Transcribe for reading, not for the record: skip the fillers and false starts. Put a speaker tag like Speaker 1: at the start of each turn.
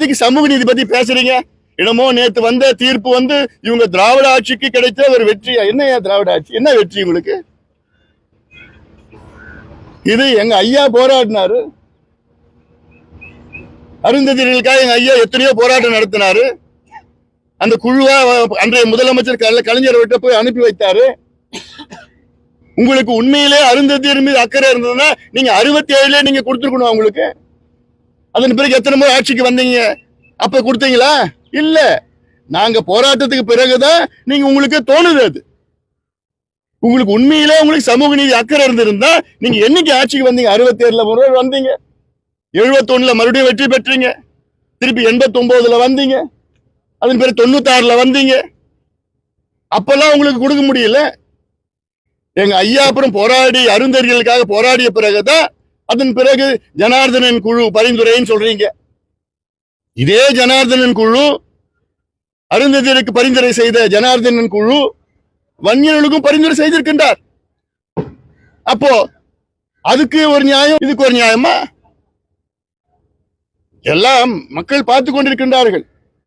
Speaker 1: இன்னைக்கு சமூக நீதி பத்தி பேசுறீங்க. என்னமோ நேத்து வந்த தீர்ப்பு இவங்க திராவிட ஆட்சிக்கு கிடைத்த ஒரு வெற்றியா? என்னையா திராவிட ஆட்சி? என்ன வெற்றி உங்களுக்கு? இது எங்க ஐயா போராடினாரு, அருந்ததியர்களுக்காக எங்க ஐயா எத்தனையோ போராட்டம் நடத்தினாரு. அந்த குழுவா அன்றைய முதலமைச்சர் கலைஞர் விட்ட போய் அனுப்பி வைத்தாரு. உங்களுக்கு உண்மையிலே அருந்ததியர் மீது அக்கறை இருந்ததுன்னா நீங்க 67 நீங்க கொடுத்துருக்கணும் அவங்களுக்கு. அதன் பிறகு எத்தனை முறை ஆட்சிக்கு வந்தீங்க? அப்ப கொடுத்தீங்களா? இல்ல. நாங்க போராட்டத்துக்கு பிறகுதான் நீங்க உங்களுக்கு தோணுது. அது உங்களுக்கு உண்மையிலே உங்களுக்கு சமூக நீதி அக்கறை இருந்திருந்தா நீங்க என்னைக்கு ஆட்சிக்கு வந்தீங்க? 67 முறை வந்தீங்க, 71 மறுபடியும் வெற்றி பெற்றீங்க, திருப்பி 89 வந்தீங்க, அதன் பிறகு 96 வந்தீங்க. அப்பெல்லாம் உங்களுக்கு கொடுக்க முடியல. எங்க ஐயா அப்புறம் போராடி அருந்ததியர்களுக்காக போராடிய பிறகுதான் அதன் பிறகு ஜனார்தனன் குழு பரிந்துரைன்னு சொல்றீங்க. இதே ஜனார்தனன் குழு, அருந்ததியருக்கு பரிந்துரை செய்த ஜனார்தனன் குழு வன்னியர்களுக்கும் பரிந்துரை செய்திருக்கின்றார். அப்போ அதுக்கு ஒரு நியாயம், இதுக்கு ஒரு நியாயமா? எல்லாம் மக்கள் பார்த்து கொண்டிருக்கின்றார்கள்.